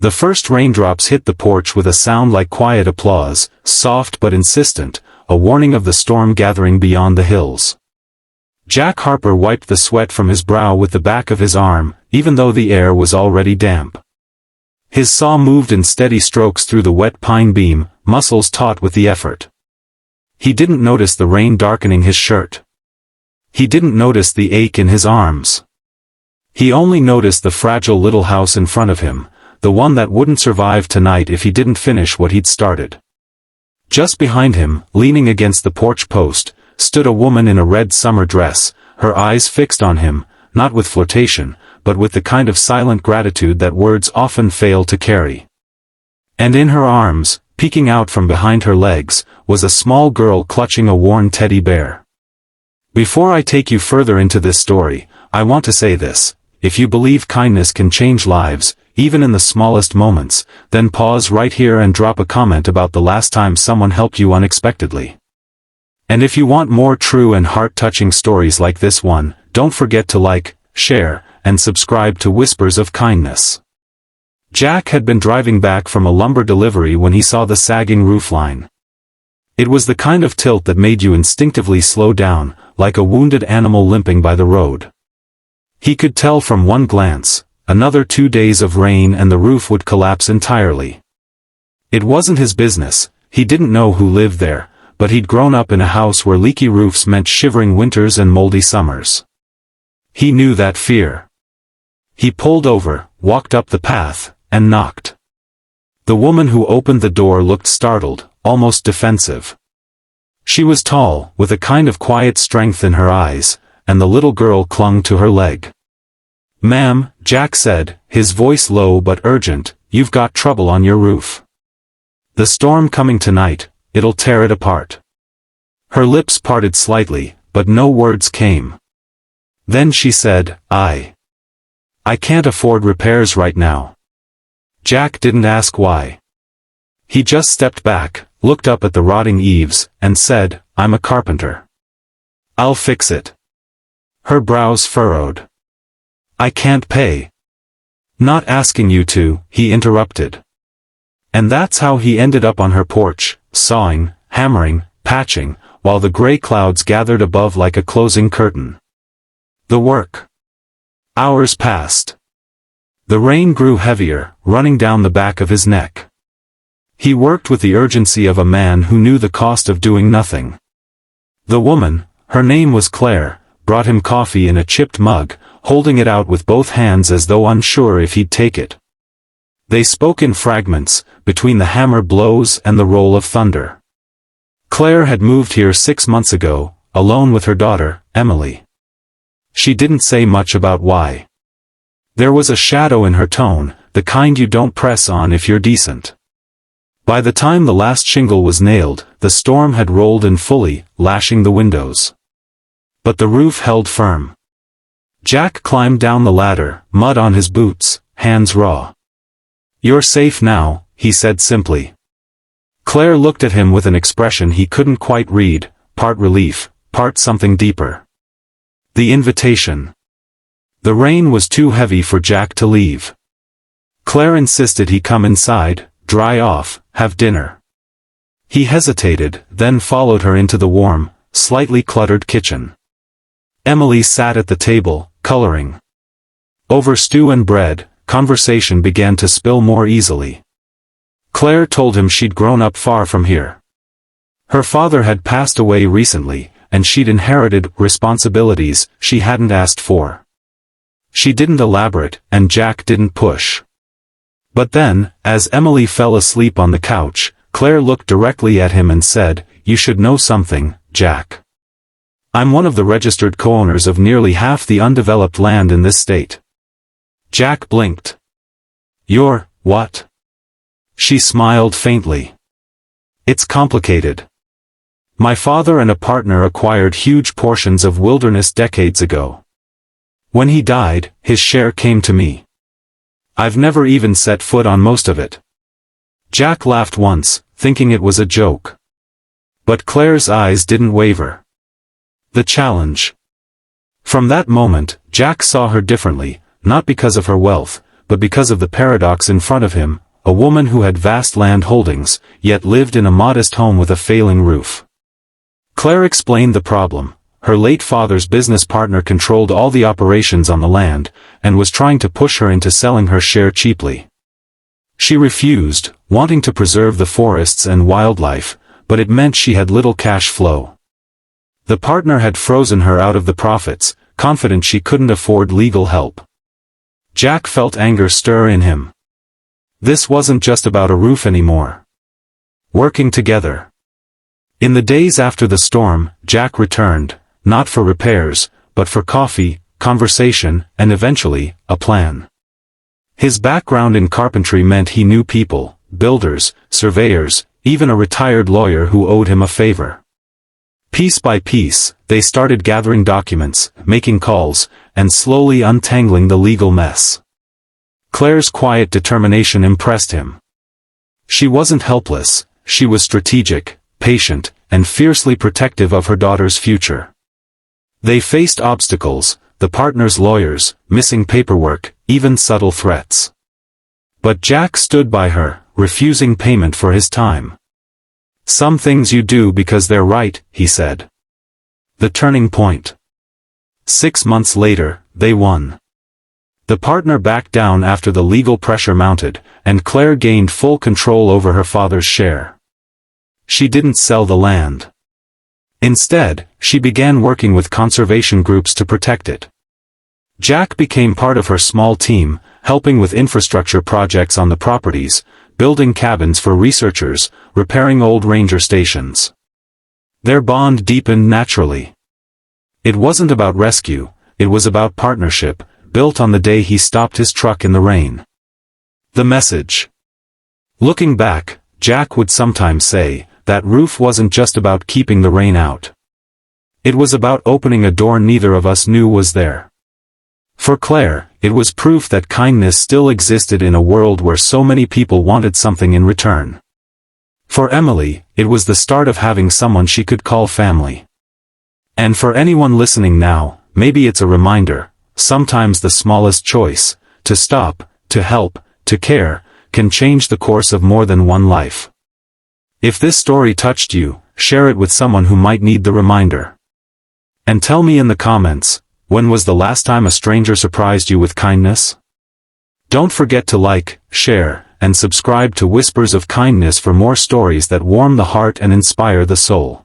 The first raindrops hit the porch with a sound like quiet applause, soft but insistent, a warning of the storm gathering beyond the hills. Jack Harper wiped the sweat from his brow with the back of his arm, even though the air was already damp. His saw moved in steady strokes through the wet pine beam, muscles taut with the effort. He didn't notice the rain darkening his shirt. He didn't notice the ache in his arms. He only noticed the fragile little house in front of him, the one that wouldn't survive tonight if he didn't finish what he'd started. Just behind him, leaning against the porch post, stood a woman in a red summer dress, her eyes fixed on him, not with flirtation, but with the kind of silent gratitude that words often fail to carry. And in her arms, peeking out from behind her legs, was a small girl clutching a worn teddy bear. Before I take you further into this story, I want to say this: if you believe kindness can change lives, even in the smallest moments, then pause right here and drop a comment about the last time someone helped you unexpectedly. And if you want more true and heart-touching stories like this one, don't forget to like, share, and subscribe to Whispers of Kindness. Jack had been driving back from a lumber delivery when he saw the sagging roofline. It was the kind of tilt that made you instinctively slow down, like a wounded animal limping by the road. He could tell from one glance, another 2 days of rain and the roof would collapse entirely. It wasn't his business, he didn't know who lived there, but he'd grown up in a house where leaky roofs meant shivering winters and moldy summers. He knew that fear. He pulled over, walked up the path, and knocked. The woman who opened the door looked startled, almost defensive. She was tall, with a kind of quiet strength in her eyes, and the little girl clung to her leg. "Ma'am," Jack said, his voice low but urgent, "you've got trouble on your roof. The storm coming tonight, it'll tear it apart." Her lips parted slightly, but no words came. Then she said, I can't afford repairs right now." Jack didn't ask why. He just stepped back, looked up at the rotting eaves, and said, "I'm a carpenter. I'll fix it." Her brows furrowed. "I can't pay." "Not asking you to," he interrupted. And that's how he ended up on her porch, sawing, hammering, patching, while the gray clouds gathered above like a closing curtain. The work. Hours passed. The rain grew heavier, running down the back of his neck. He worked with the urgency of a man who knew the cost of doing nothing. The woman, her name was Claire, brought him coffee in a chipped mug, holding it out with both hands as though unsure if he'd take it. They spoke in fragments, between the hammer blows and the roll of thunder. Claire had moved here 6 months ago, alone with her daughter, Emily. She didn't say much about why. There was a shadow in her tone, the kind you don't press on if you're decent. By the time the last shingle was nailed, the storm had rolled in fully, lashing the windows. But the roof held firm. Jack climbed down the ladder, mud on his boots, hands raw. "You're safe now," he said simply. Claire looked at him with an expression he couldn't quite read, part relief, part something deeper. The invitation. The rain was too heavy for Jack to leave. Claire insisted he come inside, dry off, have dinner. He hesitated, then followed her into the warm, slightly cluttered kitchen. Emily sat at the table, coloring. Over stew and bread, conversation began to spill more easily. Claire told him she'd grown up far from here. Her father had passed away recently, and she'd inherited responsibilities she hadn't asked for. She didn't elaborate, and Jack didn't push. But then, as Emily fell asleep on the couch, Claire looked directly at him and said, "You should know something, Jack. I'm one of the registered co-owners of nearly half the undeveloped land in this state." Jack blinked. "You're, what?" She smiled faintly. "It's complicated. My father and a partner acquired huge portions of wilderness decades ago. When he died, his share came to me. I've never even set foot on most of it." Jack laughed once, thinking it was a joke. But Claire's eyes didn't waver. The challenge. From that moment, Jack saw her differently, not because of her wealth, but because of the paradox in front of him, a woman who had vast land holdings, yet lived in a modest home with a failing roof. Claire explained the problem. Her late father's business partner controlled all the operations on the land, and was trying to push her into selling her share cheaply. She refused, wanting to preserve the forests and wildlife, but it meant she had little cash flow. The partner had frozen her out of the profits, confident she couldn't afford legal help. Jack felt anger stir in him. This wasn't just about a roof anymore. Working together. In the days after the storm, Jack returned, not for repairs, but for coffee, conversation, and eventually, a plan. His background in carpentry meant he knew people, builders, surveyors, even a retired lawyer who owed him a favor. Piece by piece, they started gathering documents, making calls, and slowly untangling the legal mess. Claire's quiet determination impressed him. She wasn't helpless, she was strategic, patient, and fiercely protective of her daughter's future. They faced obstacles, the partner's lawyers, missing paperwork, even subtle threats. But Jack stood by her, refusing payment for his time. Some things you do because they're right, he said. The turning point. 6 months later, they won. The partner backed down after the legal pressure mounted, and Claire gained full control over her father's share. She didn't sell the land. Instead, she began working with conservation groups to protect it. Jack became part of her small team, helping with infrastructure projects on the properties, building cabins for researchers, repairing old ranger stations. Their bond deepened naturally. It wasn't about rescue, it was about partnership, built on the day he stopped his truck in the rain. The message. Looking back, Jack would sometimes say, that roof wasn't just about keeping the rain out. It was about opening a door neither of us knew was there. For Claire, it was proof that kindness still existed in a world where so many people wanted something in return. For Emily, it was the start of having someone she could call family. And for anyone listening now, maybe it's a reminder, sometimes the smallest choice, to stop, to help, to care, can change the course of more than one life. If this story touched you, share it with someone who might need the reminder. And tell me in the comments, when was the last time a stranger surprised you with kindness? Don't forget to like, share, and subscribe to Whispers of Kindness for more stories that warm the heart and inspire the soul.